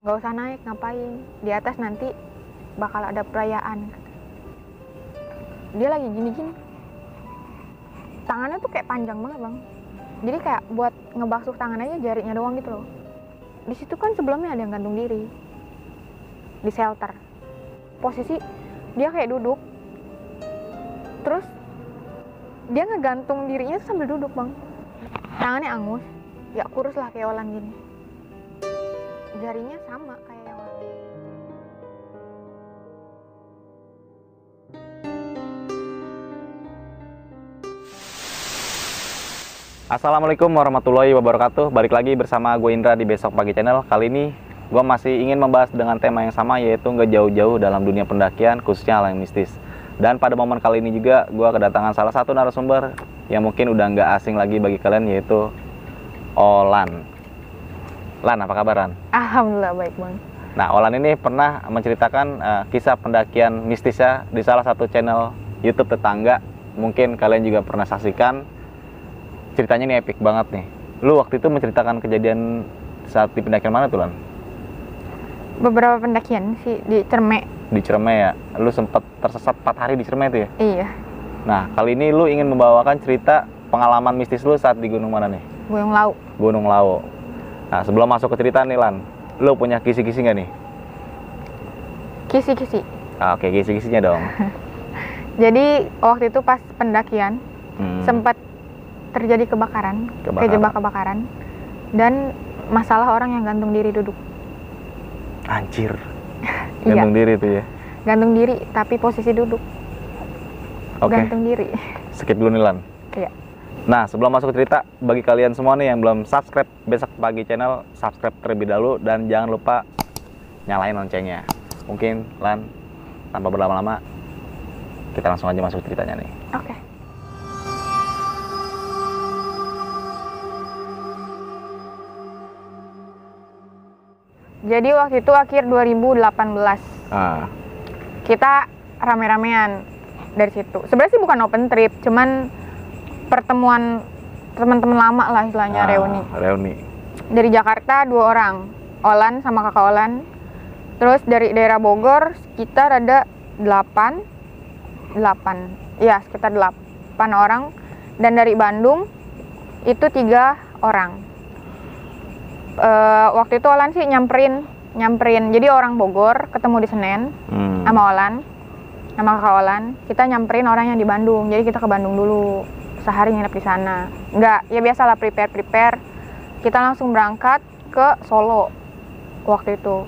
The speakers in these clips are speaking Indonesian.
Nggak usah naik, ngapain? Di atas nanti bakal ada perayaan. Dia lagi gini-gini. Tangannya tuh kayak panjang banget, Bang. Jadi kayak buat ngebasuh tangan aja jarinya doang gitu loh. Di situ kan sebelumnya ada yang gantung diri. Di shelter. Posisi dia kayak duduk. Terus dia ngegantung dirinya sambil duduk, Bang. Tangannya angus. Ya kurus lah kayak Olan gini. Jarinya sama kayak yang lain. Assalamualaikum warahmatullahi wabarakatuh. Balik lagi bersama gue Indra di Besok Pagi Channel. Kali ini gue masih ingin membahas dengan tema yang sama, yaitu nggak jauh-jauh dalam dunia pendakian, khususnya hal yang mistis. Dan pada momen kali ini juga gue kedatangan salah satu narasumber yang mungkin udah nggak asing lagi bagi kalian, yaitu Olan. Lan, apa kabar, Lan? Alhamdulillah baik, Bang. Nah, Olan ini pernah menceritakan kisah pendakian mistisnya di salah satu channel YouTube tetangga. Mungkin kalian juga pernah saksikan. Ceritanya ini epic banget nih. Lu waktu itu menceritakan kejadian saat di pendakian mana tuh, Lan? Beberapa pendakian sih di Cerme. Di Cerme ya? Lu sempat tersesat 4 hari di Cerme itu ya? Iya. Nah, kali ini lu ingin membawakan cerita pengalaman mistis lu saat di gunung mana nih? Gunung Lau. Gunung Lawu. Nah, sebelum masuk ke cerita nih, Lan, lu punya kisi-kisi nggak nih? Kisi-kisi. Oke, kisi-kisinya dong. Jadi waktu itu pas pendakian sempat terjadi kebakaran, kejebak kebakaran, dan masalah orang yang gantung diri duduk. Anjir. Iya. Gantung diri tuh ya? Gantung diri tapi posisi duduk. Oke. Gantung diri. Skip dulu nih, Lan. Iya. Nah, sebelum masuk ke cerita, bagi kalian semua nih yang belum subscribe Besok Pagi Channel, subscribe terlebih dahulu dan jangan lupa nyalain loncengnya. Mungkin, Lan, tanpa berlama-lama, kita langsung aja masuk ke ceritanya nih. Oke. Jadi waktu itu akhir 2018. Kita rame-ramean dari situ. Sebenarnya sih bukan open trip, cuman pertemuan teman-teman lama lah istilahnya, reuni. Dari Jakarta 2 orang, Olan sama kakak Olan. Terus dari daerah Bogor sekitar ada 8. Ya, sekitar 8 orang. Dan dari Bandung itu 3 orang. Waktu itu Olan sih nyamperin. Jadi orang Bogor ketemu di Senen sama Olan, sama kakak Olan. Kita nyamperin orang yang di Bandung. Jadi kita ke Bandung dulu, sehari nginep di sana. Enggak, ya biasalah prepare. Kita langsung berangkat ke Solo waktu itu.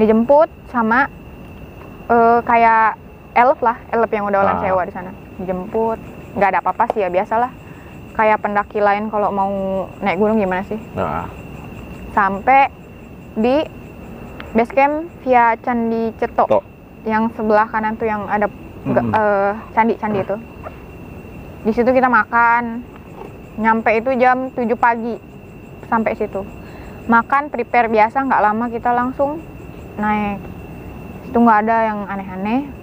Dijemput sama kayak elf yang udah Olan sewa di sana. Dijemput, nggak ada apa-apa sih ya, biasalah. Kayak pendaki lain kalau mau naik gunung gimana sih? Sampai di base camp via Candi Ceto. Yang sebelah kanan tuh yang ada candi itu. Di situ kita makan. Nyampe itu jam 7 pagi. Sampai situ. Makan prepare biasa, nggak lama kita langsung naik. Itu nggak ada yang aneh-aneh.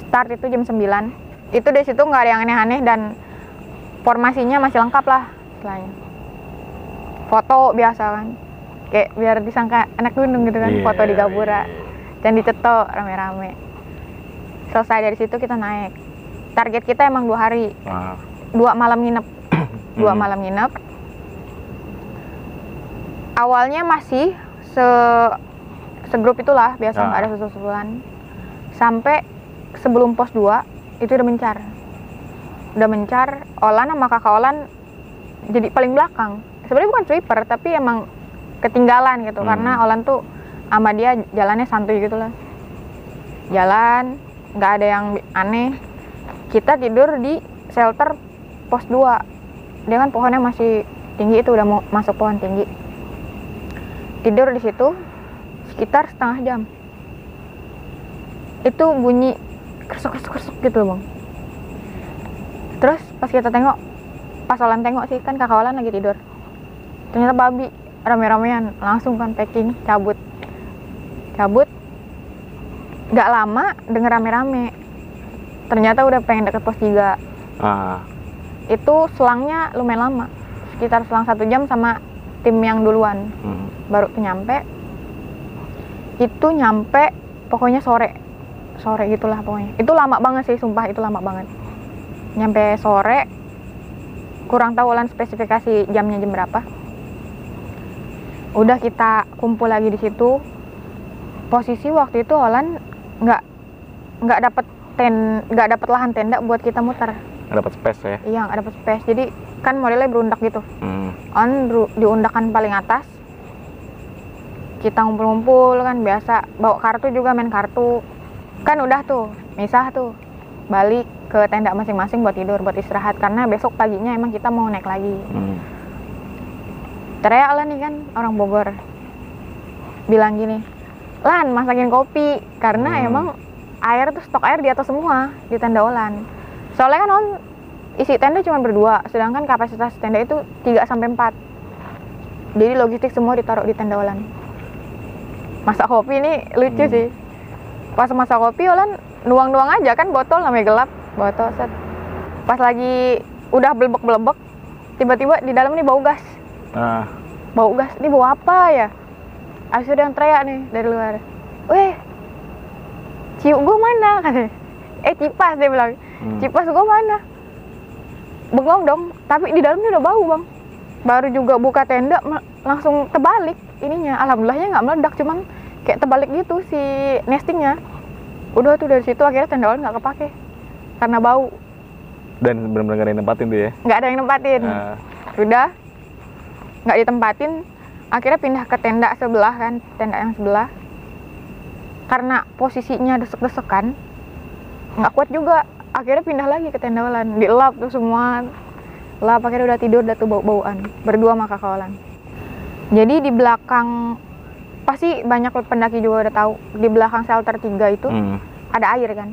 Start itu jam 9. Itu dari situ nggak ada yang aneh-aneh dan formasinya masih lengkap lah istilahnya. Foto biasa kan. Kayak biar disangka anak gunung gitu kan, foto di Gapura. Candi Ceto rame-rame. Selesai dari situ kita naik. Target kita emang 2 hari. 2 malam nginep. 2 malam nginep. Awalnya masih segrup itulah, biasa nggak ada susul-susulan. Sampai sebelum pos 2 itu udah mencar. Olan sama kakak Olan jadi paling belakang. Sebenarnya bukan sweeper, tapi emang ketinggalan gitu. Karena Olan tuh sama dia jalannya santuy gitu lah. Jalan, nggak ada yang aneh. Kita tidur di shelter pos 2. Dia kan pohonnya masih tinggi, itu udah mau masuk pohon tinggi. Tidur di situ sekitar setengah jam. Itu bunyi kersuk gitu loh, Bang. Terus pas kita tengok, pas Olan tengok sih, kan kakak Olan lagi tidur. Ternyata babi rame-ramean, langsung kan packing, cabut. Gak lama denger rame-rame. Ternyata udah pengen deket pos 3. Itu selangnya lumayan lama, sekitar selang 1 jam sama tim yang duluan. Baru nyampe. Itu nyampe pokoknya sore gitulah pokoknya. Itu lama banget sih, sumpah itu lama banget. Nyampe sore, kurang tahu Olan spesifikasi jamnya jam berapa. Udah kita kumpul lagi di situ. Posisi waktu itu Olan nggak dapet lahan tenda buat kita muter. Nggak dapat space ya? Iya, nggak dapet space. Jadi kan modelnya berundak gitu. Olan diundakan paling atas. Kita ngumpul-ngumpul kan biasa, bawa kartu juga, main kartu. Kan udah tuh, misah tuh. Balik ke tenda masing-masing buat tidur, buat istirahat. Karena besok paginya emang kita mau naik lagi. Teriak lah nih kan, orang Bogor. Bilang gini, Lan, masakin kopi. Karena emang air tuh, stok air di atas semua, di tenda Olan. Soalnya kan Olan isi tenda cuma berdua, sedangkan kapasitas tenda itu 3-4. Jadi logistik semua ditaruh di tenda Olan. Masak kopi ini lucu sih. Pas masak kopi Olan nuang-nuang aja kan, botol namanya gelap, botol set. Pas lagi udah belebek-belebek, tiba-tiba di dalam nih bau gas. Bau gas, ini bau apa ya? Abis itu ada yang teriak nih dari luar. Weh, ciuk gue mana? Cipas dia bilang. Cipas gue mana? Bengong dong, tapi di dalamnya udah bau bang. Baru juga buka tenda langsung terbalik ininya. Alhamdulillahnya nggak meledak, cuman kayak terbalik gitu si nestingnya. Udah tuh dari situ akhirnya tenda Olan nggak kepake karena bau. Dan benar-benar nggak ada yang nempatin tuh ya? Nggak ada yang nempatin. Udah nggak ditempatin, akhirnya pindah ke tenda sebelah kan, tenda yang sebelah. Karena posisinya desek-desekan, nggak kuat juga. Akhirnya pindah lagi ke tenda Olan, dielap tuh semua. Lap, akhirnya udah tidur, udah tuh bau-bauan. Berdua sama kakak Olan. Jadi di belakang, pasti banyak pendaki juga udah tahu, di belakang shelter 3 itu ada air kan.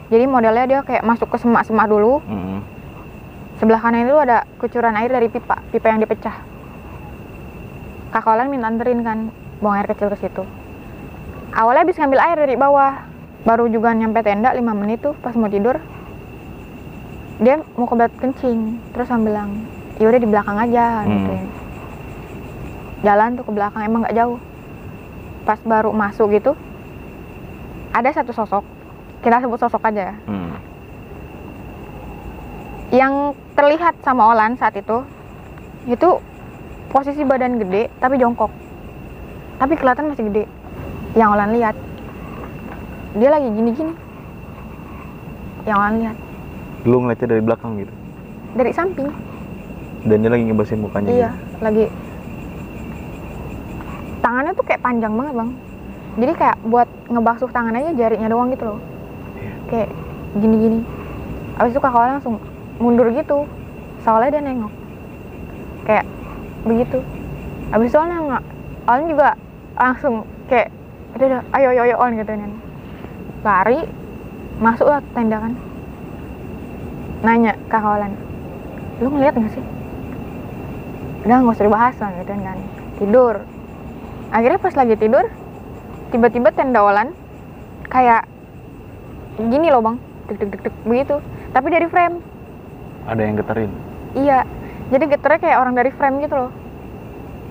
Jadi modelnya dia kayak masuk ke semak-semak dulu. Sebelah kanan itu ada kucuran air dari pipa yang dipecah. Kakak Olan minta anterin kan, buang air kecil ke situ. Awalnya habis ngambil air dari bawah, baru juga nyampe tenda 5 menit tuh pas mau tidur. Dia mau kebelet kencing, terus bilang, yaudah di belakang aja gitu. Jalan tuh ke belakang, emang nggak jauh. Pas baru masuk gitu, ada satu sosok, kita sebut sosok aja. Yang terlihat sama Olan saat itu posisi badan gede tapi jongkok, tapi kelihatan masih gede. Yang Olan lihat, dia lagi gini-gini. Yang Olan lihat. Lu ngeliatnya dari belakang gitu? Dari samping. Dan dia lagi ngebasin mukanya? Iya, gitu? lagi. Tangannya tuh kayak panjang banget bang. Jadi kayak buat ngebasuh tangan aja jarinya doang gitu loh. Kayak gini-gini. Abis itu kakak Olan langsung mundur gitu. Soalnya dia nengok. Kayak begitu. Abis itu Olan juga langsung kayak, udah ayo Olan gitu kan. Lari, masuk lah tenda kan. Nanya kakak Olan, lu ngeliat gak sih? Udah gak usah dibahas lah gitu kan. Tidur. Akhirnya pas lagi tidur, tiba-tiba tenda Olan kayak gini loh bang, deg begitu. Tapi dari frame. Ada yang getarin? Iya, jadi getarnya kayak orang dari frame gitu loh.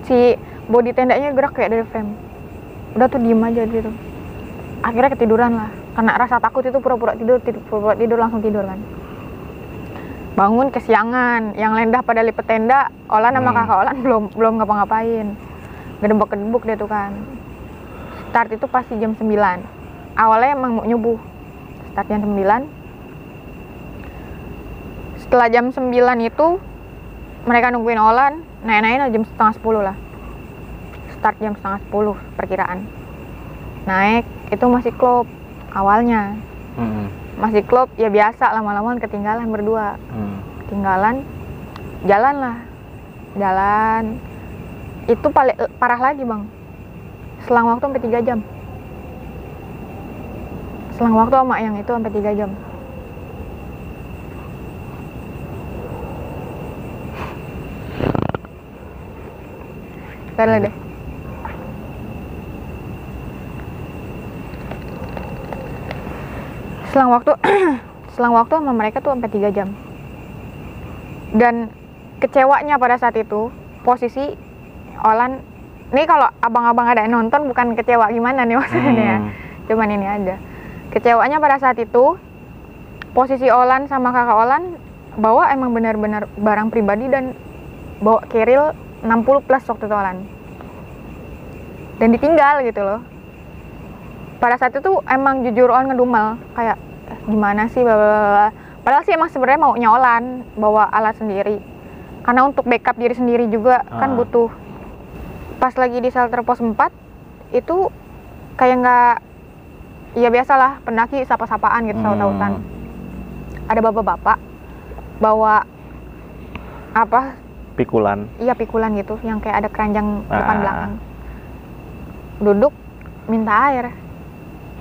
Si body tendanya gerak kayak dari frame. Udah tuh diem aja gitu. Akhirnya ketiduran lah, karena rasa takut itu pura-pura tidur langsung tidur kan. Bangun kesiangan, yang lendah pada lipet tenda, Olan sama kakak Olan belum ngapa-ngapain. Gedebuk-gedebuk dia tuh kan. Start itu pasti jam 9. Awalnya emang mau nyubuh. Start jam 9. Setelah jam 9 itu, mereka nungguin Olan, naik-naik jam setengah 10 lah. Start jam setengah 10 perkiraan. Naik, itu masih klop awalnya. Masih klop, ya biasa, lama-lama ketinggalan berdua. Ketinggalan, jalan. Itu paling parah lagi bang, selang waktu sampai 3 jam. Selang waktu sama yang itu sampai 3 jam. Bentar deh. Selang waktu sama mereka tuh sampai 3 jam. Dan kecewanya pada saat itu, posisi Olan Ini kalau abang-abang ada yang nonton bukan kecewa gimana nih maksudnya ya. Cuman ini ada. Kecewanya pada saat itu posisi Olan sama kakak Olan bawa emang benar-benar barang pribadi dan bawa keril 60 plus waktu itu Olan. Dan ditinggal gitu loh. Pada saat itu emang jujur Olan ngedumel kayak gimana sih blablabla. Padahal sih emang sebenarnya maunya Olan bawa alat sendiri. Karena untuk backup diri sendiri juga kan butuh. Pas lagi di shelter pos 4 itu kayak nggak, ya biasalah pendaki sapa-sapaan gitu, saut-sautan. Ada bapak-bapak bawa apa? Pikulan. Iya pikulan gitu, yang kayak ada keranjang depan belakang. Duduk minta air,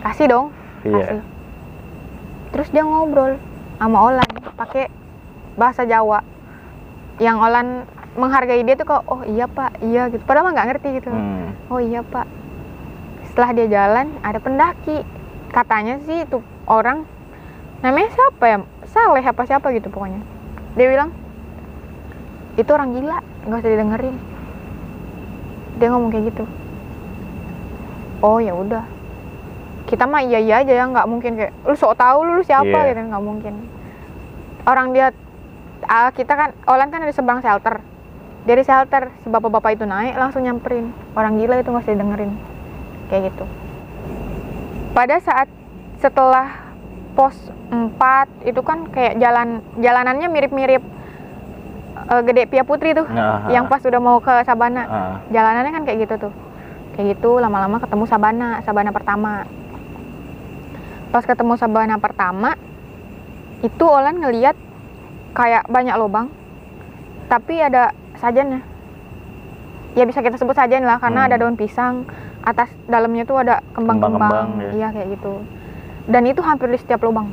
kasih dong, kasih. Terus dia ngobrol sama Olan pakai bahasa Jawa. Yang Olan menghargai dia tuh kok, oh iya pak, iya gitu. Padahal mah nggak ngerti gitu. Oh iya pak. Setelah dia jalan, ada pendaki. Katanya sih itu orang, namanya siapa ya? Saleh apa siapa gitu pokoknya. Dia bilang, itu orang gila, nggak usah didengerin. Dia ngomong kayak gitu. Oh ya udah. Kita mah iya aja ya, nggak mungkin kayak, lu sok tahu lu siapa gitu, nggak mungkin. Orang dia, kita kan, Olan kan ada seberang shelter. Dari shelter, si bapak-bapak itu naik langsung nyamperin. Orang gila itu nggak usah didengerin. Kayak gitu. Pada saat setelah pos 4 itu kan kayak jalanannya mirip-mirip Gede Pia Putri tuh. Yang pas udah mau ke Sabana. Jalanannya kan kayak gitu tuh. Kayak gitu lama-lama ketemu Sabana pertama. Pas ketemu Sabana pertama itu Olan ngeliat kayak banyak lubang. Tapi ada sajannya. Ya bisa kita sebut sajan lah karena ada daun pisang, atas dalamnya tuh ada kembang-kembang. Iya kayak gitu. Dan itu hampir di setiap lubang.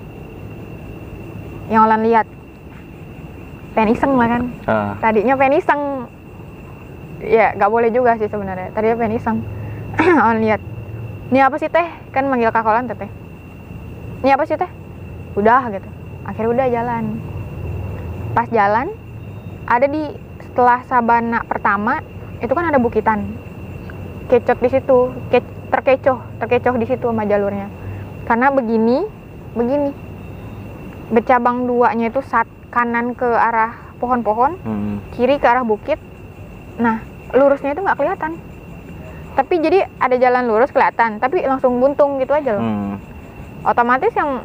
Yang Olan lihat. Pengen iseng lah kan. Tadinya pengen iseng. Ya nggak boleh juga sih sebenarnya. Tadinya pengen iseng. Olan lihat. Ini apa sih teh? Kan manggil kakak Olan teteh. Ini apa sih teh? Udah gitu. Akhirnya udah jalan. Pas jalan ada di setelah Sabana pertama itu kan ada bukitan, kecot di situ, terkecoh di situ sama jalurnya. Karena begini, bercabang duanya itu kanan ke arah pohon-pohon, kiri ke arah bukit. Nah lurusnya itu nggak kelihatan. Tapi jadi ada jalan lurus kelihatan, tapi langsung buntung gitu aja loh. Otomatis yang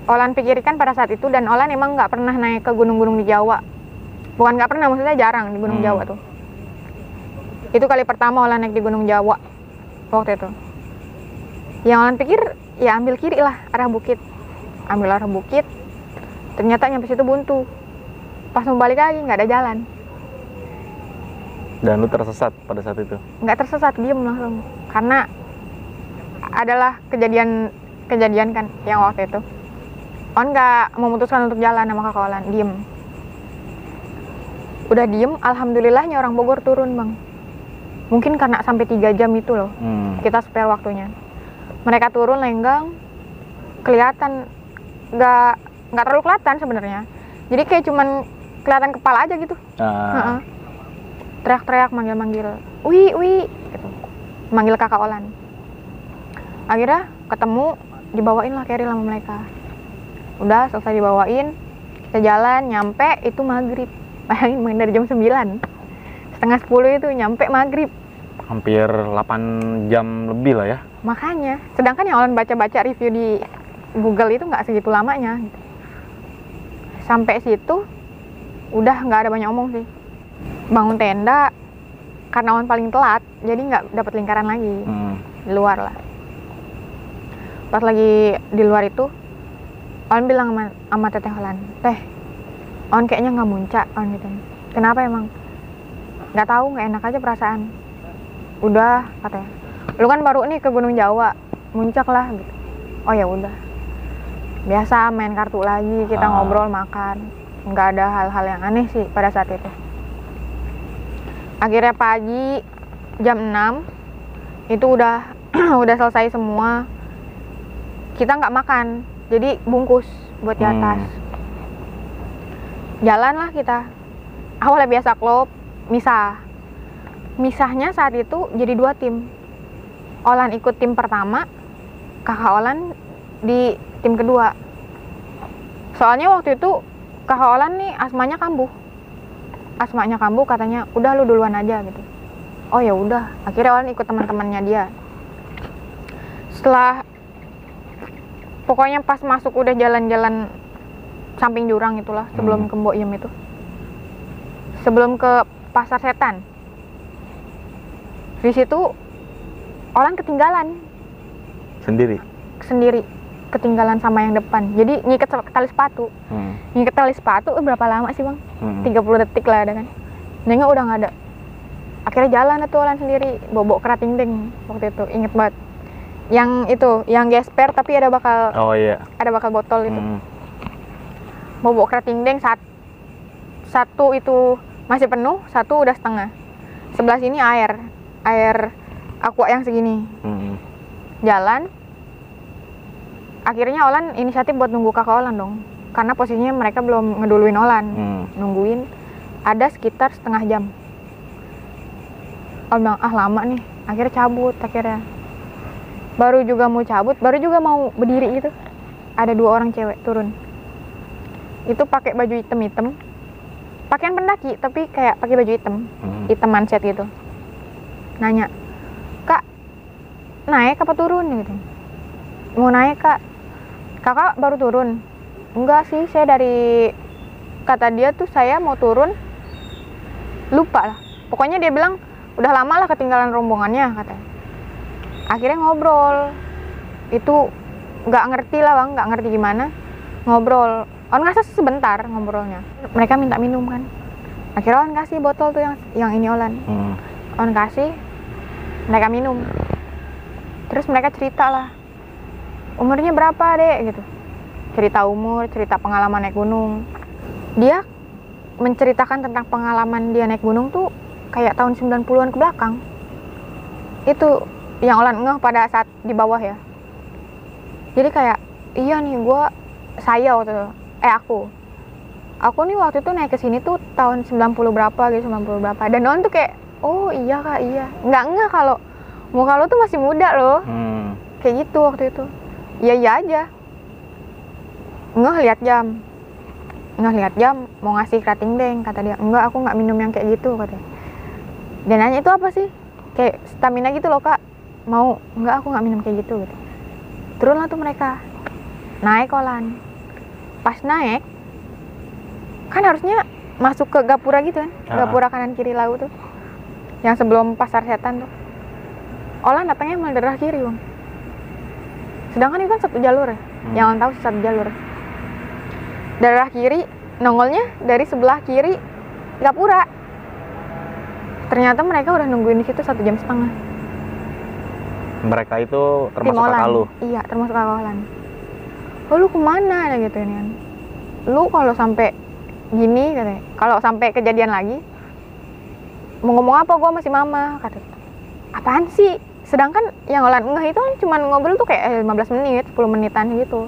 Olan pikirkan pada saat itu, dan Olan emang nggak pernah naik ke gunung-gunung di Jawa. Bukan nggak pernah, maksudnya jarang di Gunung Jawa tuh. Itu kali pertama Olan naik di Gunung Jawa waktu itu. Yang Olan pikir ya ambil kiri lah arah bukit. Ambil arah bukit, ternyata nyampe situ buntu. Pas mau balik lagi nggak ada jalan. Dan lu tersesat pada saat itu? Nggak tersesat, diem langsung. Karena adalah kejadian kan yang waktu itu. Olan nggak memutuskan untuk jalan sama kakak Olan, diem. Udah diem, alhamdulillahnya orang Bogor turun bang. Mungkin karena sampai 3 jam itu loh, kita spare waktunya. Mereka turun lenggang, kelihatan nggak terlalu kelihatan sebenarnya. Jadi kayak cuman kelihatan kepala aja gitu. Teriak-teriak, manggil-manggil, Wi, gitu. Manggil kakak Olan. Akhirnya ketemu, dibawain lah keril sama mereka. Udah selesai dibawain, kita jalan, nyampe itu maghrib. Bayangin main dari jam 9, setengah 10 itu nyampe maghrib. Hampir 8 jam lebih lah ya. Makanya, sedangkan yang Olan baca-baca review di Google itu nggak segitu lamanya. Sampai situ, udah nggak ada banyak omong sih. Bangun tenda, karena Olan paling telat, jadi nggak dapat lingkaran lagi. Di luar lah. Pas lagi di luar itu, Olan bilang sama teteh Olan, teh, Olan kayaknya nggak muncak, Olan gitu. Kenapa emang? Nggak tahu, nggak enak aja perasaan. Udah, katanya. Lu kan baru nih ke Gunung Jawa, muncak lah gitu. Oh ya udah. Biasa main kartu lagi, kita ngobrol, makan. Nggak ada hal-hal yang aneh sih pada saat itu. Akhirnya pagi jam 6 itu udah udah selesai semua. Kita nggak makan, jadi bungkus buat di atas. Jalan lah kita. Awalnya biasa klop, misah. misahnya saat itu jadi 2 tim. Olan ikut tim pertama, kakak Olan di tim kedua. Soalnya waktu itu kakak Olan nih asmanya kambuh. Asmanya kambuh, katanya udah lu duluan aja gitu. Oh ya udah, akhirnya Olan ikut teman-temannya dia. Setelah pokoknya pas masuk udah jalan-jalan samping jurang itulah, sebelum ke Mbok Yem itu. Sebelum ke Pasar Setan. Di situ Olan ketinggalan Sendiri? sendiri, ketinggalan sama yang depan. Jadi ngiket tali sepatu. Ngiket tali sepatu berapa lama sih bang? 30 detik lah ada kan. Nengok udah nggak ada. Akhirnya jalan tuh Olan sendiri, bobok kerating deng waktu itu, inget banget. Yang itu, yang gesper tapi ada bakal, oh iya, ada bakal botol itu. Bobok kerating deng, satu itu masih penuh, satu udah setengah. Sebelah sini air aqua yang segini. Jalan. Akhirnya Olan inisiatif buat nunggu kakak Olan dong, karena posisinya mereka belum ngeduluin Olan. Nungguin ada sekitar setengah jam. Olan bilang, ah lama nih. Akhirnya cabut. Baru juga mau cabut, baru juga mau berdiri gitu, ada 2 orang cewek turun. Itu pakai baju hitam, pakaian pendaki tapi kayak pakai baju hitam manset gitu. Nanya, kak naik apa turun gitu? Mau naik kak. Kakak baru turun? Enggak sih, saya dari, kata dia tuh saya mau turun, lupa lah. Pokoknya dia bilang udah lama lah ketinggalan rombongannya katanya. Akhirnya ngobrol, itu nggak ngerti lah bang, nggak ngerti gimana ngobrol. On ngasih sebentar ngobrolnya. Mereka minta minum kan. Akhirnya On kasih botol tuh yang ini Olan. On kasih, mereka minum. Terus mereka cerita lah, umurnya berapa dek gitu. Cerita umur, cerita pengalaman naik gunung. Dia menceritakan tentang pengalaman dia naik gunung tuh kayak tahun 90-an ke belakang. Itu yang Olan ngeh pada saat di bawah ya. Jadi kayak, iya nih saya waktu itu, aku nih waktu itu naik ke sini tuh tahun 90 berapa gitu, 90 berapa. Dan Olan tuh kayak, oh iya kak, iya. Nggak ngeh kalau muka lo tuh masih muda loh. Kayak gitu waktu itu. Iya aja. Ngeh lihat jam, mau ngasih kerating deng, kata dia. Enggak, aku nggak minum yang kayak gitu katanya. Dan nanya itu apa sih? Kayak stamina gitu loh kak. Mau? Enggak, aku nggak minum kayak gitu. Turunlah tuh mereka, naik Olan. Pas naik kan harusnya masuk ke gapura gitu kan, gapura kanan kiri laut tuh, yang sebelum Pasar Setan tuh. Olan datangnya malah darah kiri bang, sedangkan itu kan satu jalur ya. Yang Olan tahu satu jalur. Darah kiri nongolnya dari sebelah kiri gapura. Ternyata mereka udah nungguin di situ 1,5 jam. Mereka itu termasuk kakak lu? Iya, termasuk kakak Olan. Oh lu kemana gitu ini kan? Lu kalau sampai gini katanya, kalau sampai kejadian lagi mau ngomong apa, gua masih mama katanya. Apaan sih? Sedangkan yang Olan ngeh itu cuma ngobrol tuh kayak 15 menit, 10 menitan gitu.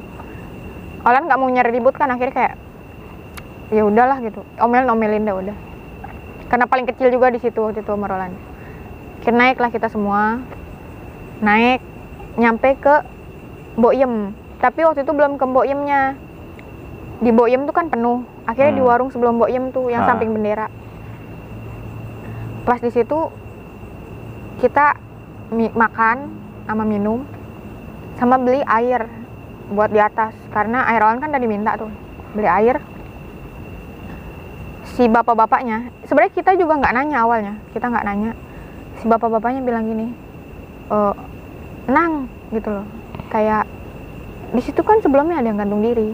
Olan nggak mau nyari ribut kan, akhirnya kayak ya udahlah gitu, omelin dah udah. Karena paling kecil juga di situ waktu itu umur Olan. Akhirnya naiklah kita semua. Naik, nyampe ke Mbok Yem. Tapi waktu itu belum ke Mbok Yemnya. Di Mbok Yem tuh kan penuh. Akhirnya di warung sebelum Mbok Yem tuh, yang samping bendera. Pas di situ kita makan sama minum, sama beli air buat di atas. Karena air Olan kan tadi minta tuh, beli air. Si bapak-bapaknya, sebenarnya kita juga nggak nanya awalnya, kita nggak nanya. Si bapak-bapaknya bilang gini, Nang gitu loh, kayak di situ kan sebelumnya ada yang gantung diri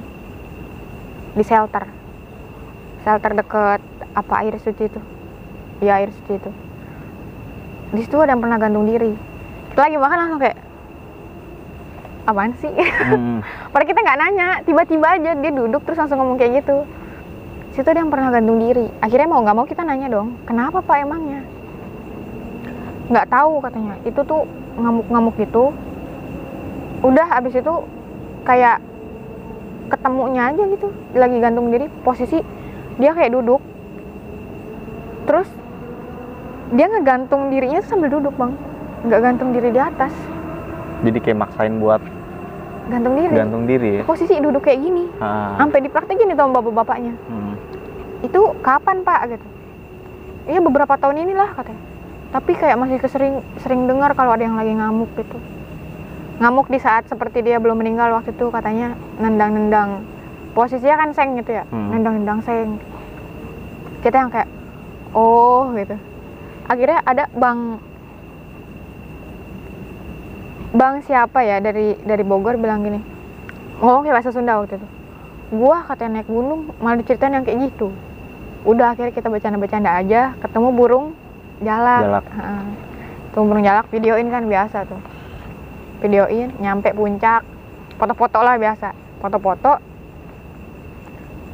di shelter deket apa air suci itu, ya air suci itu. Di situ ada yang pernah gantung diri. Kita lagi makan langsung kayak apaan sih? Padahal kita nggak nanya, tiba-tiba aja dia duduk terus langsung ngomong kayak gitu. Situ ada yang pernah gantung diri. Akhirnya mau nggak mau kita nanya dong, kenapa pak emangnya? Nggak tahu katanya. Itu tuh ngamuk-ngamuk gitu. Udah abis itu kayak ketemunya aja gitu, lagi gantung diri, posisi dia kayak duduk. Terus dia ngegantung dirinya tuh sambil duduk bang, nggak gantung diri di atas. Jadi kayak maksain buat gantung diri ya? Posisi duduk kayak gini, sampai dipraktekin itu sama bapak-bapaknya. Itu kapan pak gitu? Iya beberapa tahun inilah katanya. Tapi kayak masih sering dengar kalau ada yang lagi ngamuk gitu. Ngamuk di saat seperti dia belum meninggal waktu itu, katanya nendang-nendang. Posisinya kan seng gitu ya, nendang-nendang seng. Kita yang kayak, oh gitu. Akhirnya ada bang siapa ya dari Bogor bilang gini, ngomong kayak bahasa Sunda waktu itu. Gua katanya naik gunung malah diceritain yang kayak gitu. Udah akhirnya kita bercanda-bercanda aja, ketemu burung jalak. Ketemu burung jalak, videoin kan biasa tuh. Videoin, nyampe puncak, foto-foto lah biasa. Foto-foto,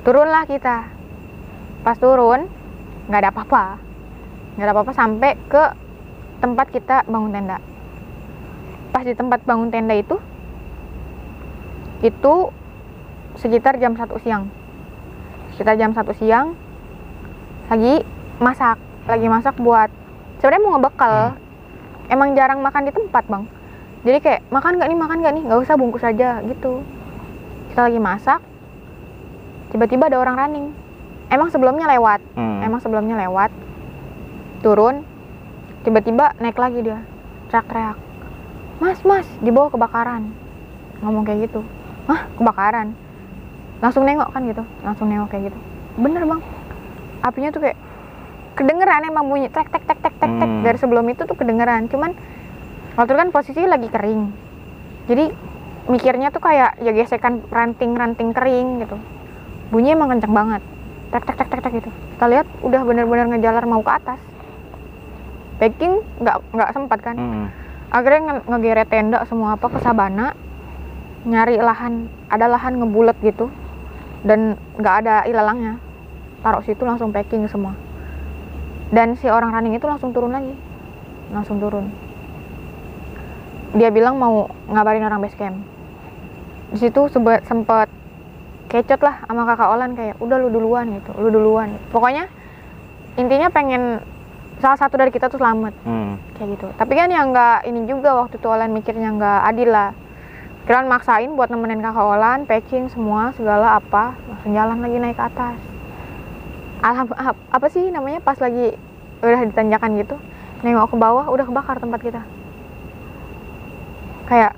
turunlah kita. Pas turun, nggak ada apa-apa sampai ke tempat kita bangun tenda. Pas di tempat bangun tenda itu sekitar jam 1 siang. Lagi masak buat, sebenarnya mau ngebekal. Emang jarang makan di tempat bang, jadi kayak makan nggak nih, nggak usah, bungkus aja gitu. Kita lagi masak, tiba-tiba ada orang running. Emang sebelumnya lewat, turun, tiba-tiba naik lagi dia, teriak-teriak, mas, di bawah kebakaran. Ngomong kayak gitu. Hah, kebakaran? Langsung nengok kayak gitu. Bener bang, apinya tuh kayak kedengeran, emang bunyi tek. Dari sebelum itu tuh kedengeran. Cuman waktu itu kan posisi lagi kering, jadi mikirnya tuh kayak ya gesekan ranting kering gitu. Bunyi emang kenceng banget, tek gitu. Kita lihat udah bener-bener ngejalar mau ke atas. Packing nggak sempat kan. Akhirnya ngegeret tenda semua ke sabana, nyari ada lahan ngebulet gitu, dan nggak ada ilalangnya, taruh situ langsung packing semua. Dan si orang running itu langsung turun. Dia bilang mau ngabarin orang base camp. Di situ sempet kecot lah sama kakak Olan, kayak udah lu duluan gitu. Pokoknya intinya pengen salah satu dari kita tuh selamat, kayak gitu. Tapi kan yang nggak ini juga, waktu itu Olan mikirnya nggak adil lah. Kirain maksain buat nemenin kakak Olan, packing semua segala apa, langsung jalan lagi naik ke atas. Apa sih namanya, pas lagi udah ditanjakan gitu, nengok ke bawah udah kebakar tempat kita. Kayak,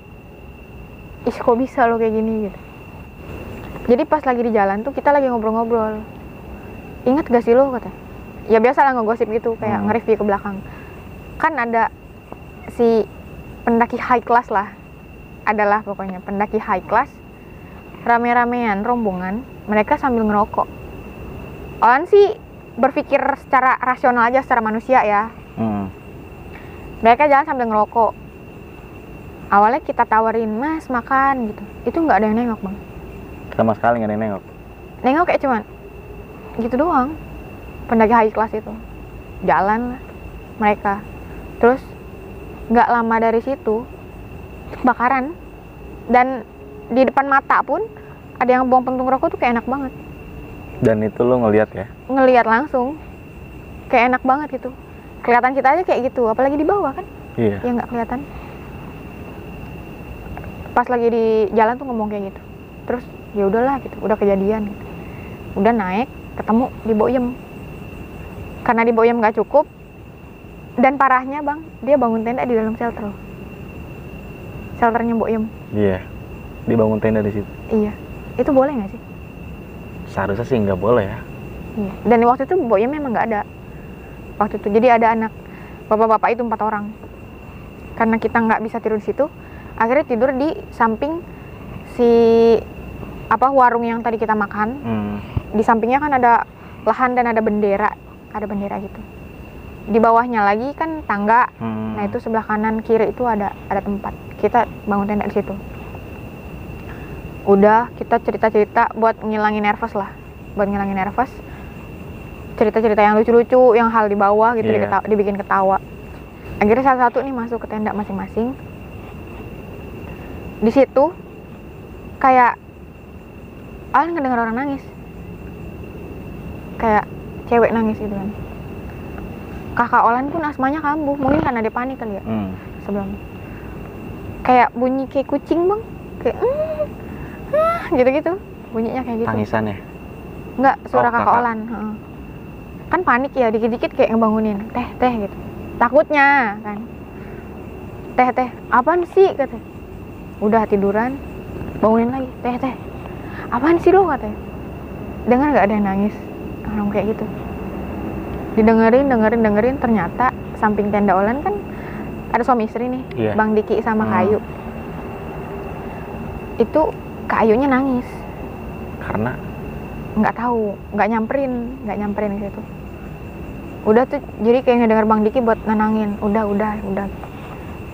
kok bisa lo kayak gini gitu. Jadi pas lagi di jalan tuh kita lagi ngobrol-ngobrol. Ingat gak sih lo, katanya. Ya biasa lah ngegosip gitu, kayak nge-review ke belakang. Kan ada si pendaki high class lah, adalah pokoknya pendaki high class, rame-ramean rombongan, mereka sambil ngerokok. Orang sih berpikir secara rasional aja, secara manusia ya. Mereka jalan sambil ngerokok. Awalnya kita tawarin, mas makan gitu, itu nggak ada yang nengok bang. Sama sekali nggak ada yang nengok. Nengok kayak cuman gitu doang. Pendaki high class itu jalan lah mereka. Terus nggak lama dari situ kebakaran, dan di depan mata pun ada yang buang puntung rokok tuh kayak enak banget. Dan itu lo ngelihat ya? Ngelihat langsung, kayak enak banget gitu. Kelihatan kita aja kayak gitu, apalagi di bawah kan? Iya. Ya nggak kelihatan. Pas lagi di jalan tuh ngomong kayak gitu. Terus ya udahlah gitu, udah kejadian gitu. Udah naik, ketemu di Boyem. Karena di Boyem nggak cukup, dan parahnya bang, dia bangun tenda di dalam shelter. Shelternya Boyem. Iya. Dibangun tenda di situ. Iya. Itu boleh nggak sih? Seharusnya sih nggak boleh ya. Iya. Dan waktu itu Boyem memang nggak ada. Waktu itu jadi ada anak bapak-bapak itu 4 orang. Karena kita nggak bisa tidur di situ, akhirnya tidur di samping si warung yang tadi kita makan. Di sampingnya kan ada lahan dan ada bendera gitu. Di bawahnya lagi kan tangga. Nah itu sebelah kanan kiri itu ada tempat. Kita bangun tenda di situ. Udah kita cerita-cerita buat ngilangin nervous lah. Cerita-cerita yang lucu-lucu, yang hal di bawah gitu, dibikin ketawa. Akhirnya salah satu nih masuk ke tenda masing-masing. Di situ kayak Alan ngedengar orang nangis, kayak cewek nangis gitu kan. Kakak Olan pun asmanya kambuh, mungkin karena dia panik kali ya. Sebelum kayak bunyi kayak kucing bang, kayak gitu-gitu bunyinya kayak gitu. Tangisan ya? Enggak, suara kakak Olan. Kan panik ya, dikit-dikit kayak ngebangunin, teh gitu. Takutnya kan, teh apaan sih katanya. Udah tiduran, bangunin lagi, teh apaan sih lo katanya. Dengar nggak ada yang nangis, orang kayak gitu. Didengerin, ternyata samping tenda Olan kan ada suami istri nih, Bang Diki sama Kayu. Itu Kayunya nangis. Karena? Nggak tahu, nggak nyamperin ke situ. Udah tuh, jadi kayak ngedenger Bang Diki buat nenangin. Udah.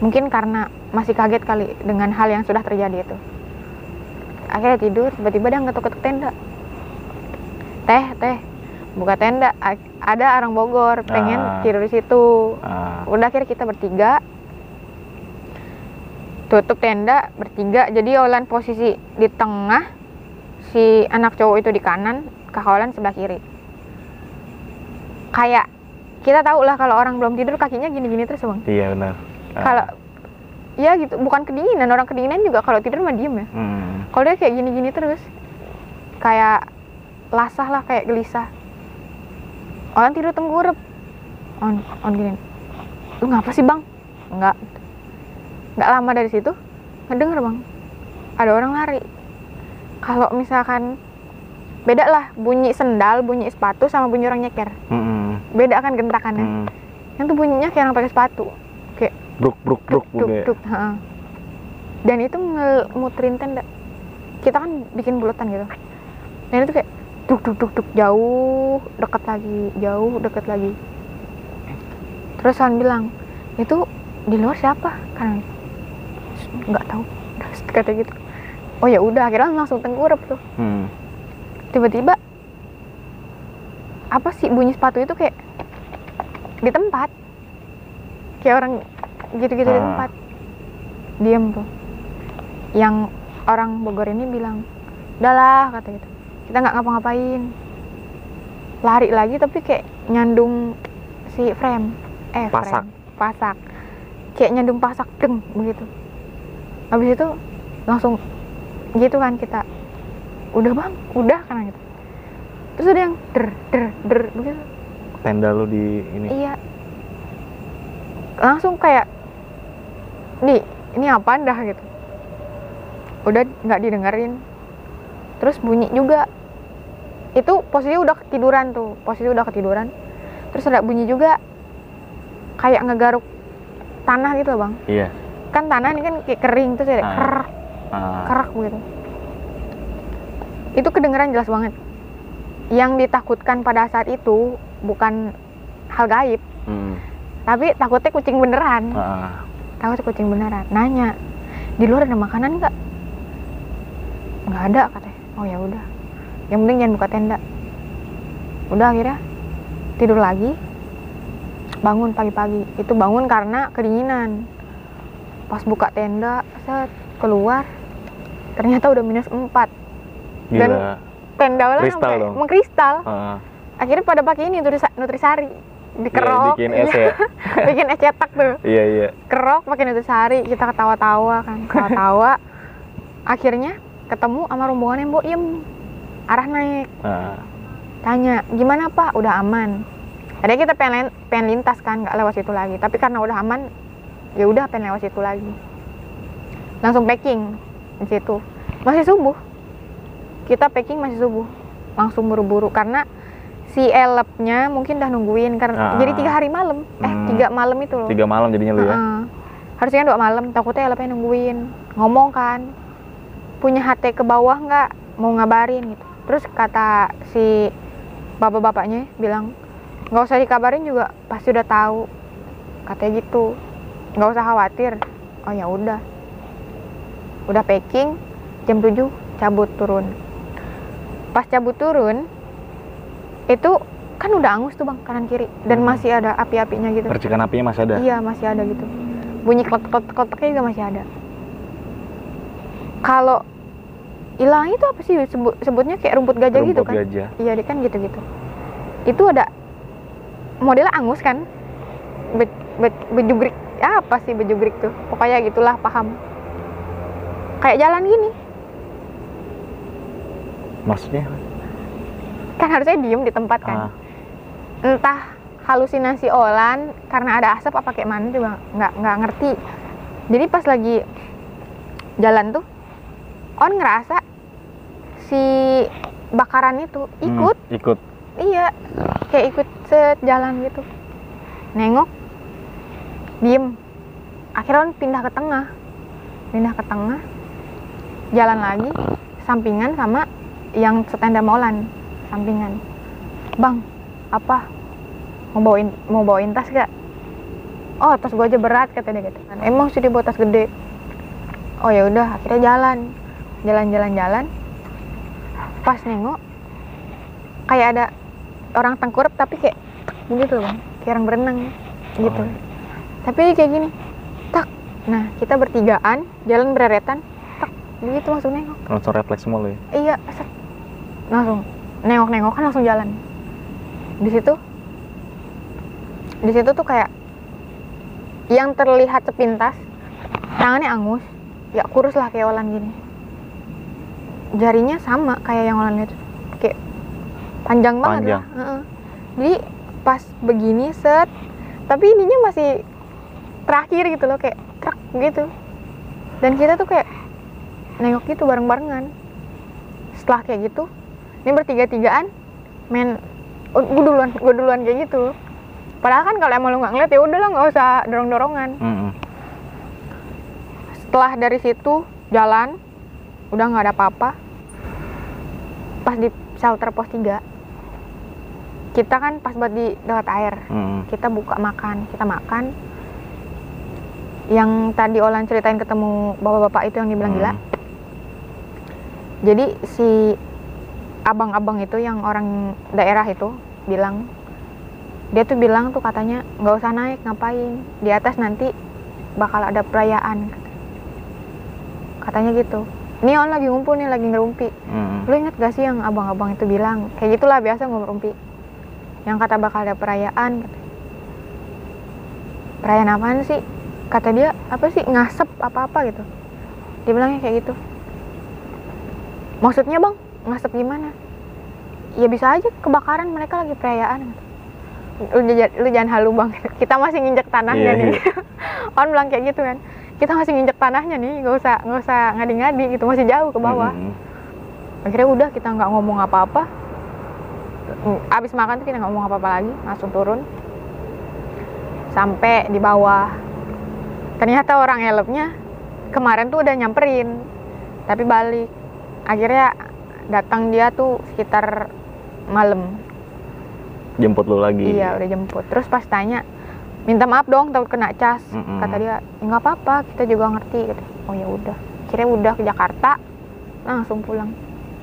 Mungkin karena masih kaget kali dengan hal yang sudah terjadi itu. Akhirnya tidur, tiba-tiba dia ngetuk-ketuk tenda. Teh, buka tenda. Ada orang Bogor, pengen tidur di situ. Udah akhirnya kita bertiga tutup tenda bertiga. Jadi Olan posisi di tengah, si anak cowok itu di kanan, kakak Olan sebelah kiri. Kayak kita tahu lah kalau orang belum tidur kakinya gini-gini terus bang. Iya benar. Kalau ya gitu, bukan kedinginan, orang kedinginan juga kalau tidur mah diem ya. Kalau dia kayak gini-gini terus, kayak lasah lah, kayak gelisah. Olan tidur tengkurep. On gini. Lu ngapa sih bang? Enggak lama dari situ ngedenger bang, ada orang lari. Kalau misalkan beda lah bunyi sendal, bunyi sepatu sama bunyi orang nyeker. Beda kan gentakannya. Yang tuh bunyinya kayak orang pakai sepatu, kayak bruk. Dan itu muterin tenda. Kita kan bikin bulutan gitu. Dan itu kayak duk jauh deket lagi. Terus San bilang, itu di luar siapa? Kan nggak tahu, kata gitu. Oh ya udah, akhirnya langsung tengkurap tuh. Tiba-tiba apa sih bunyi sepatu itu kayak di tempat, kayak orang gitu-gitu di tempat. Diam tuh. Yang orang Bogor ini bilang, udahlah kata gitu, kita nggak ngapa-ngapain. Lari lagi tapi kayak nyandung si pasak, kayak nyandung pasak deng begitu. Habis itu langsung gitu kan kita, udah bang, udah kan gitu. Terus ada yang der begitu. Tenda lu di ini? Iya. Langsung kayak, ini apaan dah gitu. Udah nggak didengerin. Terus bunyi juga. Itu posisi udah ketiduran tuh, Terus ada bunyi juga kayak ngegaruk tanah gitu loh bang. Iya. Kan tanah ini kan kayak kering, terus ada kerak begitu. Itu kedengeran jelas banget. Yang ditakutkan pada saat itu bukan hal gaib, tapi takutnya kucing beneran. Nanya, di luar ada makanan nggak? Nggak ada katanya. Oh ya udah, yang penting jangan buka tenda. Udah akhirnya tidur lagi. Bangun pagi-pagi, itu bangun karena kedinginan. Pas buka tenda, keluar, ternyata udah -4. Dan tenda lah sampai mengkristal. Akhirnya pada pakai ini Nutrisari, dikerok. Bikin es ya. Bikin es cetak tuh. Iya. Kerok pakai Nutrisari, kita ketawa-tawa kan, Akhirnya ketemu sama rombongan yang boim, arah naik. Tanya, gimana Pak? Udah aman. Tadi kita pengen lintas kan, nggak lewat situ lagi. Tapi karena udah aman, ya udah pengen lewat situ lagi. Langsung packing di situ. Masih subuh. Kita packing masih subuh. Langsung buru-buru karena si elepnya mungkin udah nungguin karena jadi 3 hari malam. 3 malam itu loh. 3 malam jadinya lu ya. Harusnya 2 malam, takutnya elepnya nungguin. Ngomong kan. Punya HT ke bawah nggak? Mau ngabarin gitu. Terus kata si bapak-bapaknya bilang, nggak usah dikabarin juga pasti udah tahu, katanya gitu, nggak usah khawatir. Oh ya udah packing, jam 7 cabut turun. Pas cabut turun itu kan udah angus tuh bang, kanan kiri, dan masih ada api-apinya gitu. Percikan apinya masih ada? Iya masih ada gitu, bunyi kletek-kleteknya juga masih ada. Kalau hilang itu apa sih sebutnya, kayak rumput gajah gitu kan? Rumput gajah. Iya kan gitu-gitu. Itu ada modelnya angus kan, bejugrik. Apa sih bejugrik tuh? Pokoknya gitulah, paham. Kayak jalan gini. Maksudnya? Kan harusnya diem di tempat kan. Entah halusinasi Olan karena ada asap apa kayak mana juga nggak ngerti. Jadi pas lagi jalan tuh On ngerasa si bakaran itu ikut. Iya, kayak ikut jalan gitu. Nengok, diem. Akhirnya On pindah ke tengah, jalan lagi, sampingan sama yang setenda Molan, sampingan. Bang, apa? Mau bawain tas gak? Oh, tas gua aja berat, kata dia gitu. Emang sih dia bawa tas gede. Oh ya udah, akhirnya jalan. Pas nengok, kayak ada orang tengkurap tapi kayak begitu Bang, kayak orang berenang gitu. Tapi kayak gini, tak. Nah, kita bertigaan, jalan bereretan, tak, begitu langsung nengok. Langsung refleks mulu ya? Iya, langsung nengok kan langsung jalan. Di situ tuh kayak yang terlihat sepintas tangannya angus, ya kurus lah kayak Olan gini. Jarinya sama kayak yang Olan lihat, kayak panjang banget lah. Jadi pas begini set, tapi ininya masih terakhir gitu loh, kayak truk gitu. Dan kita tuh kayak nengok gitu bareng-barengan. Setelah kayak gitu, ini bertiga-tigaan main, gue duluan kayak gitu. Padahal kan kalau emang lu nggak ngeliat ya udahlah, nggak usah dorong-dorongan. Setelah dari situ jalan, udah nggak ada apa-apa. Pas di shelter pos 3, kita kan pas buat di dekat air, kita buka makan, kita makan. Yang tadi Olan ceritain ketemu bapak-bapak itu yang dibilang gila. Jadi si abang-abang itu yang orang daerah itu bilang, dia tuh bilang tuh katanya nggak usah naik, ngapain, di atas nanti bakal ada perayaan, katanya gitu. Ini On lagi ngumpul nih, lagi ngerumpi. Lu inget gak sih yang abang-abang itu bilang kayak gitulah, biasa ngerumpi, yang kata bakal ada perayaan. Perayaan apaan sih, kata dia, apa sih, ngasep apa-apa gitu, dia bilangnya kayak gitu. Maksudnya Bang, ngasep gimana? Ya bisa aja kebakaran, mereka lagi perayaan. Lu jangan halu Bang, kita masih nginjek tanahnya nih. On bilang kayak gitu kan, kita masih nginjek tanahnya nih, nggak usah ngadi-ngadi gitu, masih jauh ke bawah. Akhirnya udah, kita nggak ngomong apa-apa. Abis makan tuh kita nggak ngomong apa-apa lagi, langsung turun sampai di bawah. Ternyata orang elopnya kemarin tuh udah nyamperin tapi balik. Akhirnya datang dia tuh sekitar malam, jemput lu lagi. Iya, udah jemput. Terus pas tanya, minta maaf dong takut kena cas. Kata dia, nggak apa-apa, kita juga ngerti gitu. Oh ya udah, akhirnya udah ke Jakarta, langsung pulang.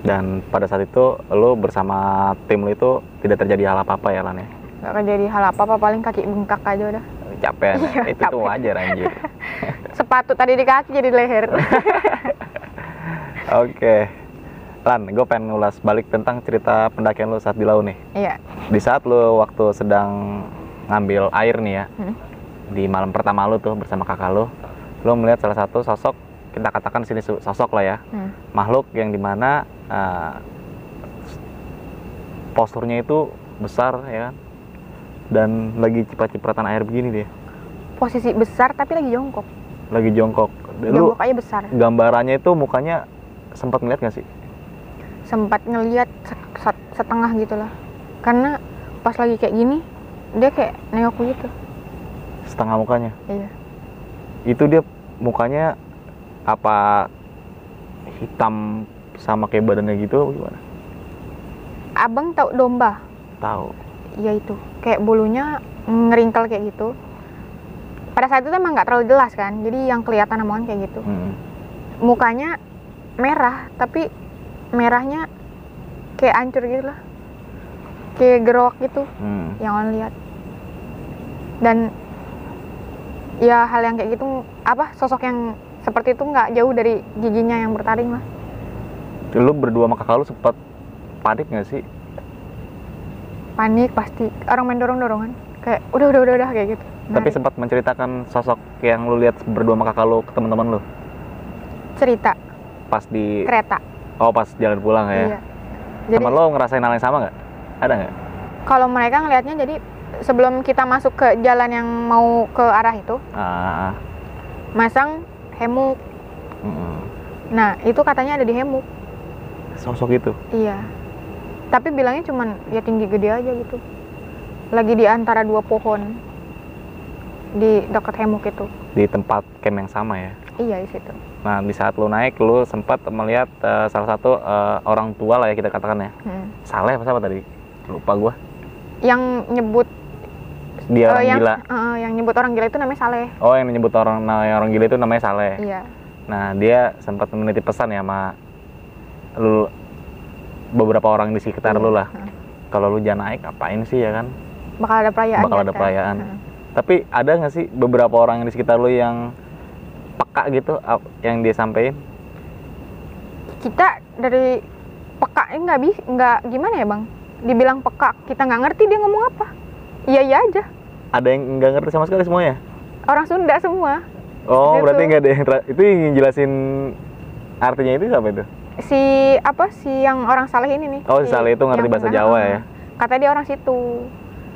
Dan pada saat itu lu bersama tim lu itu tidak terjadi hal apa-apa ya Lan ya? Nggak terjadi hal apa-apa, paling kaki bengkak aja udah. Capek ya? Itu capek. tuh wajar anjir. Sepatu tadi di kaki jadi leher. Oke. Lan, gue pengen ngulas balik tentang cerita pendakian lu saat di Lau nih. Iya. Di saat lu waktu sedang ngambil air nih ya, di malam pertama lu tuh bersama kakak lu melihat salah satu sosok, kita katakan sini sosok lah ya, makhluk yang dimana posturnya itu besar ya kan, dan lagi ciprat-cipratan air begini dia. Posisi besar tapi lagi jongkok. Lu aja besar. Gambarannya itu mukanya sempat ngeliat nggak sih? Sempat ngeliat setengah gitu lah, karena pas lagi kayak gini dia kayak nengok gitu. Setengah mukanya? Iya. Itu dia mukanya apa hitam sama kayak badannya gitu gimana? Abang tahu domba? Tahu. Iya itu, kayak bulunya ngeringkel kayak gitu. Pada saat itu emang nggak terlalu jelas kan, jadi yang kelihatan amongan kayak gitu. Mukanya merah, tapi merahnya kayak hancur gitu lah, kayak gerowak gitu. Yang orang lihat. Dan ya hal yang kayak gitu, apa, sosok yang seperti itu nggak jauh dari giginya yang bertaring lah. Lu berdua sama kakak lu sempat panik nggak sih? Panik pasti, orang main dorong-dorongan kayak udah kayak gitu. Tapi sempat menceritakan sosok yang lu lihat berdua sama kakak lu ke teman-teman lu? Cerita. Pas di kereta. Oh, pas jalan pulang ya? Iya. Jadi, teman lo ngerasain hal yang sama nggak? Ada nggak? kalau mereka ngelihatnya, jadi sebelum kita masuk ke jalan yang mau ke arah itu, masang hemuk. Nah, itu katanya ada di hemuk. Sosok itu? Iya. Tapi bilangnya cuman ya tinggi gede aja gitu. Lagi di antara 2 pohon. Di dekat hemuk itu. Di tempat camp yang sama ya? Iya, di situ. Nah, di saat lu naik, lu sempat melihat salah satu orang tua lah ya kita katakan ya. Saleh apa tadi? Lupa gua. Yang nyebut dia orang gila. Yang nyebut orang gila itu namanya Saleh. Oh, yang menyebut orang gila itu namanya Saleh. Iya. Nah, dia sempat menitip pesan ya sama lu, beberapa orang di sekitar lu lah. Kalau lu jangan naik, ngapain sih ya kan? Bakal ada perayaan. Bakal ada perayaan. Tapi ada nggak sih beberapa orang yang di sekitar lu yang peka gitu yang dia sampein? Kita dari peka nggak gimana ya, Bang? Dibilang peka, kita nggak ngerti dia ngomong apa. Iya aja. Ada yang nggak ngerti sama sekali semuanya? Orang Sunda semua. Oh, gitu. Berarti nggak ada yang itu yang jelasin artinya itu siapa itu? Si yang orang Saleh ini nih. Oh, si Saleh itu ngerti bahasa Jawa ya? Kata dia orang situ.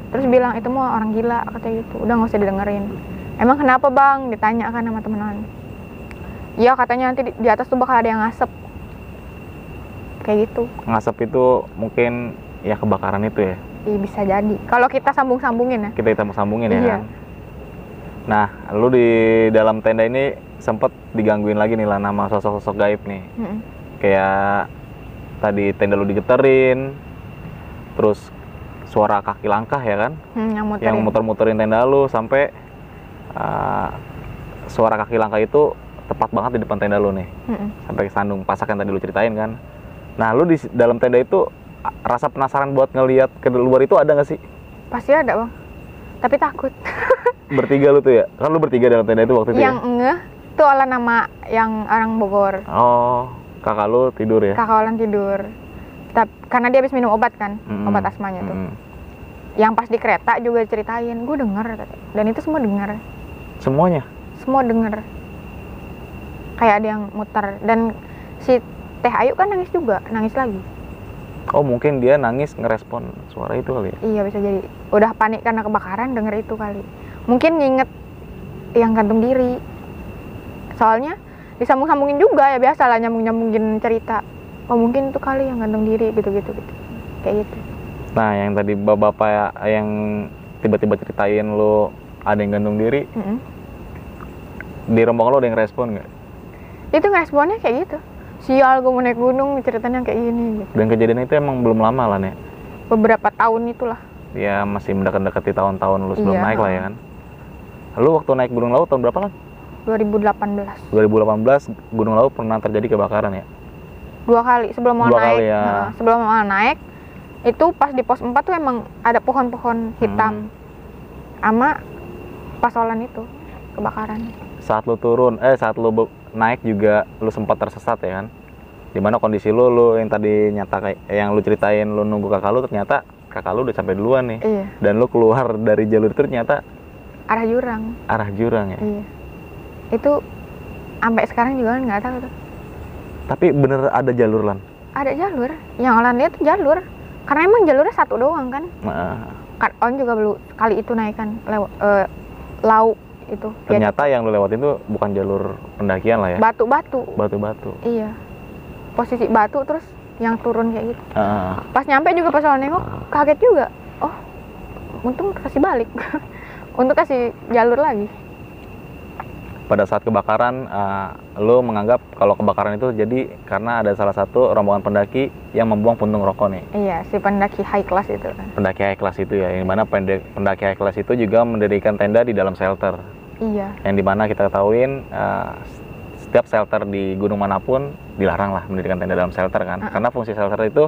Terus bilang itu mau orang gila, katanya gitu. Udah nggak usah didengerin. Emang kenapa, Bang? Ditanya kan sama temenan. Iya, katanya nanti di atas tuh bakal ada yang ngasep. Kayak gitu. Ngasep itu mungkin ya kebakaran itu ya? Iya, bisa jadi. Kalau kita sambung-sambungin ya. Kita sambung-sambungin ya iya. Kan? Nah, lu di dalam tenda ini sempet digangguin lagi nih lah nama sosok-sosok gaib nih. Kayak tadi tenda lu digeterin, terus suara kaki langkah ya kan? Yang muter-muterin tenda lu sampai suara kaki langkah itu tepat banget di depan tenda lu nih. Sampai sandung pasak yang tadi lu ceritain kan. Nah, lu di dalam tenda itu rasa penasaran buat ngelihat ke luar itu ada nggak sih? Pasti ada, Bang. Tapi takut. Bertiga lu tuh ya? Kan lu bertiga dalam tenda itu waktu itu yang ya? Yang ngeh tuh Olan nama yang orang Bogor. Oh, kakak lu tidur ya? Kakak Olan tidur. Karena dia habis minum obat kan, obat asmanya tuh. Yang pas di kereta juga ceritain, gue denger. Dan itu semua denger. Semuanya? Semua denger. Kayak ada yang muter. Dan si Teh Ayu kan nangis juga, nangis lagi. Oh, mungkin dia nangis ngerespon suara itu kali ya? Iya, bisa jadi. Udah panik karena kebakaran, denger itu kali. Mungkin nginget yang gantung diri. Soalnya disambung-sambungin juga ya, biasa lah nyambung-nyambungin cerita. Oh, mungkin itu kali yang gantung diri gitu. Kayak gitu. Nah, yang tadi bapak ya, yang tiba-tiba ceritain lo ada yang gantung diri. Di rombongan lo ada yang respon nggak? Itu ngeresponnya kayak gitu. Sial, gue mau naik gunung, ceritanya kayak gini gitu. Dan kejadian itu emang belum lama lah nih? Beberapa tahun itulah. Ya, masih mendekati tahun-tahun lu sebelum naik lah ya kan? Lu waktu naik Gunung Lawu tahun berapa lah? 2018. 2018 Gunung Lawu pernah terjadi kebakaran ya? 2 kali sebelum mau naik. Kali ya. Sebelum mau naik, itu pas di pos 4 tuh emang ada pohon-pohon hitam. Sama pasolan itu kebakaran. Saat lu saat lu naik juga lu sempat tersesat ya kan? Dimana kondisi lu yang tadi yang lu ceritain lu nunggu kakak lu, ternyata kakak lu udah sampai duluan nih. Iya. Dan lu keluar dari jalur itu ternyata arah jurang ya. Iya. Itu sampai sekarang juga nggak tahu tuh. Tapi bener ada jalur lan? Ada jalur. Yang Olan lihat tuh jalur. Karena emang jalurnya satu doang kan. Kan On juga kali itu naik kan Lawu itu. Ternyata yang lu lewatin tuh bukan jalur pendakian lah ya? Batu-batu. Iya. Posisi batu terus yang turun kayak gitu. Pas nyampe juga pas Olan nengok kaget juga. Oh, untung kasih balik. Untuk kasih jalur lagi. Pada saat kebakaran, lo menganggap kalau kebakaran itu jadi karena ada salah satu rombongan pendaki yang membuang puntung rokok nih. Iya, si pendaki high class itu kan. Pendaki high class itu ya, yang mana pendaki high class itu juga mendirikan tenda di dalam shelter. Iya. Yang dimana kita ketahuin setiap shelter di gunung manapun dilarang lah mendirikan tenda dalam shelter kan. Karena fungsi shelter itu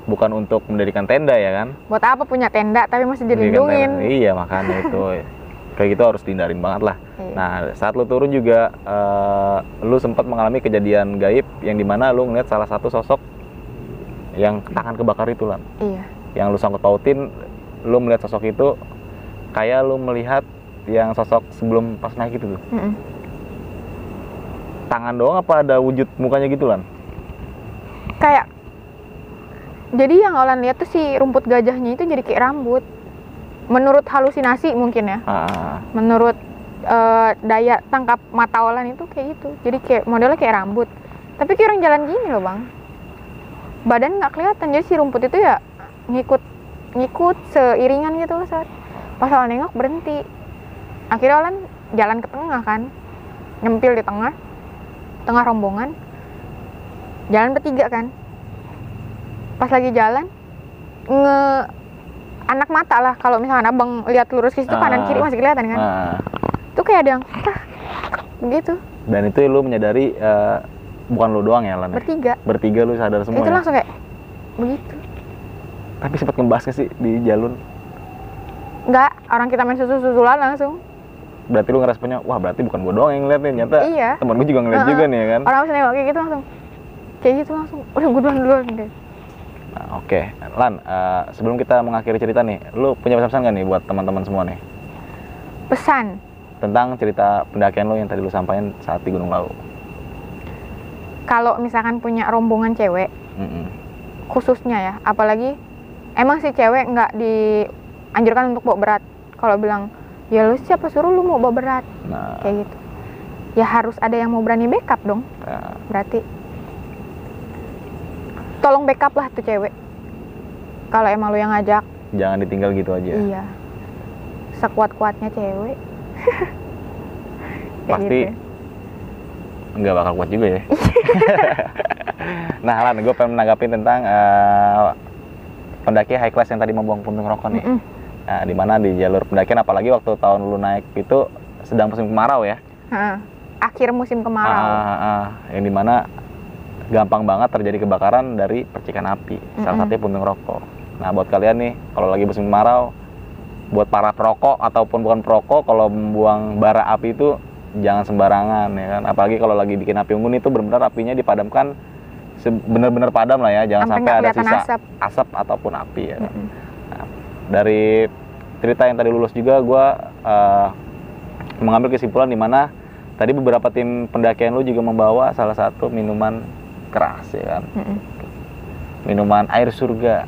bukan untuk mendirikan tenda ya kan. Buat apa punya tenda tapi masih dilindungin. Iya, makanya itu. Kayak gitu harus dihindarin banget lah. Iya. Nah, saat lu turun juga lu sempat mengalami kejadian gaib yang dimana lu ngeliat salah satu sosok yang tangan kebakar itu lan. Iya. Yang lu sangkut pautin, lu melihat sosok itu kayak lu melihat yang sosok sebelum pas naik itu tuh. Tangan doang apa ada wujud mukanya gitu Lan? Kayak, jadi yang Olan lihat tuh si rumput gajahnya itu jadi kayak rambut. Menurut halusinasi mungkin ya. Menurut daya tangkap mata Olan itu kayak gitu. Jadi kayak modelnya kayak rambut. Tapi kayak orang jalan gini loh bang. Badan nggak kelihatan. Jadi si rumput itu ya ngikut seiringan gitu loh saat. Pas Olan nengok berhenti. Akhirnya Olan jalan ke tengah kan. Nyempil di tengah rombongan. Jalan bertiga kan. Pas lagi jalan anak mata lah, kalau misalkan abang lihat lurus ke situ kanan kiri masih kelihatan kan. Itu kayak ada yang begitu. Dan itu lu menyadari bukan lu doang ya Lan? Bertiga lu sadar semua. Itu langsung kayak begitu. Tapi sempat ngebahas gak sih di jalur? Enggak, orang kita main susul-susulan langsung. Berarti lu ngerasanya, wah berarti bukan gua doang yang ngeliat nih, ternyata iya. Temen gua juga ngeliat juga nih ya kan. Orang bisa nengok kayak gitu langsung udah gua duluan deh. Nah, oke. Lan, sebelum kita mengakhiri cerita nih, lu punya pesan-pesan gak nih buat teman-teman semua nih? Pesan? Tentang cerita pendakian lu yang tadi lu sampaikan saat di Gunung Lawu. Kalau misalkan punya rombongan cewek, khususnya ya, apalagi emang si cewek nggak dianjurkan untuk bawa berat. Kalau bilang, ya lu siapa suruh lu mau bawa berat? Nah. Kayak gitu. Ya harus ada yang mau berani backup dong. Nah. Berarti tolong backup lah tuh cewek. Kalau emang lu yang ngajak, jangan ditinggal gitu aja. Iya. Sekuat-kuatnya cewek. Pasti gitu. Nggak bakal kuat juga ya. Nah Lan, gue pengen menanggapi tentang pendaki high class yang tadi membuang puntung rokok nih. Nah, dimana di jalur pendakian, apalagi waktu tahun lu naik itu sedang musim kemarau ya. Akhir musim kemarau. Yang dimana gampang banget terjadi kebakaran dari percikan api, salah satunya puntung rokok. Nah buat kalian nih, kalau lagi musim kemarau, buat para perokok ataupun bukan perokok, kalau membuang bara api itu jangan sembarangan ya kan. Apalagi kalau lagi bikin api unggun itu benar-benar apinya dipadamkan benar-benar padam lah ya, jangan sampai ada sisa asap ataupun api ya kan. Nah, dari cerita yang tadi lulus juga, gue mengambil kesimpulan di mana tadi beberapa tim pendakian lu juga membawa salah satu minuman keras ya kan. Minuman air surga.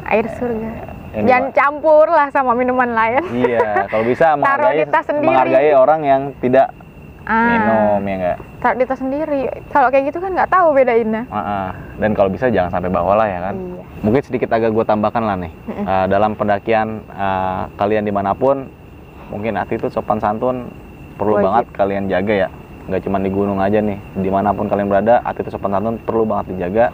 Jangan campur lah sama minuman lain. Iya, kalau bisa menghargai orang yang tidak minum ya enggak. Taruh di tas sendiri. Kalau kayak gitu kan nggak tahu bedainnya. Dan kalau bisa jangan sampai bawa lah ya kan. Iya. Mungkin sedikit agak gue tambahkan lah nih. Dalam pendakian kalian dimanapun, mungkin attitude sopan santun perlu banget kalian jaga ya. Nggak cuma di gunung aja nih, dimanapun kalian berada, attitude sopan santun perlu banget dijaga.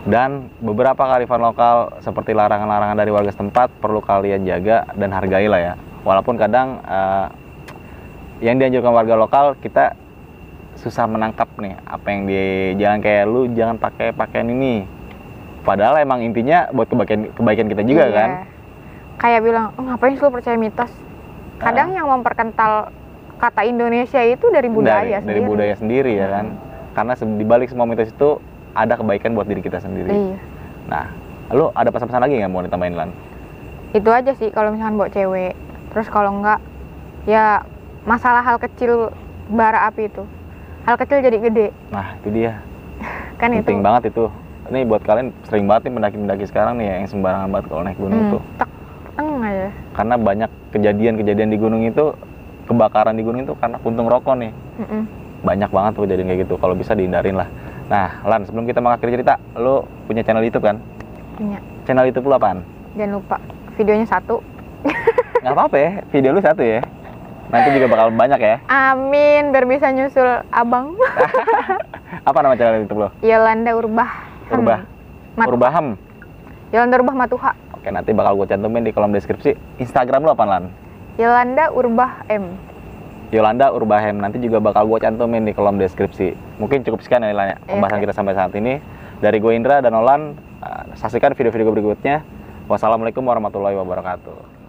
Dan beberapa kearifan lokal seperti larangan-larangan dari warga setempat perlu kalian jaga dan hargai lah ya. Walaupun kadang yang dianjurkan warga lokal kita susah menangkap nih, apa yang jangan kayak lu jangan pakai pakaian ini. Padahal emang intinya buat kebaikan kita juga kan. Kayak bilang, ngapain lu percaya mitos? Kadang yang memperkental kata Indonesia itu dari budaya sendiri. Dari budaya sendiri ya kan. Karena di balik semua mitos itu ada kebaikan buat diri kita sendiri. Iya. Nah, lu ada pesan-pesan lagi nggak mau ditambahin Lan? Itu aja sih kalau misalkan bawa cewek. Terus kalau enggak, ya masalah hal kecil bara api itu. Hal kecil jadi gede. Nah, itu dia. Kan penting itu. Banget itu. Ini buat kalian sering banget nih pendaki-pendaki sekarang nih yang sembarangan banget kalau naik gunung tuh. Teng aja. Karena banyak kejadian-kejadian di gunung itu, kebakaran di gunung itu karena puntung rokok nih. Banyak banget tuh kejadian kayak gitu. Kalau bisa dihindarin lah. Nah, Lan, sebelum kita mengakhiri cerita, lo punya channel YouTube kan? Punya. Channel YouTube lo apaan? Jangan lupa, videonya 1. Nggak apa-apa ya, video lu 1 ya. Nanti juga bakal banyak ya. Amin, biar bisa nyusul abang. Apa nama channel YouTube lo? Yolanda Urbah. Urbahem. Yolanda Urbah Matuha. Oke, nanti bakal gue cantumin di kolom deskripsi. Instagram lo apaan, Lan? Yolanda Urbah M. Yolanda Urbahem, nanti juga bakal gue cantumin di kolom deskripsi. Mungkin cukup sekian ya Lan, pembahasan kita sampai saat ini. Dari gue Indra dan Olan, saksikan video-video berikutnya. Wassalamualaikum warahmatullahi wabarakatuh.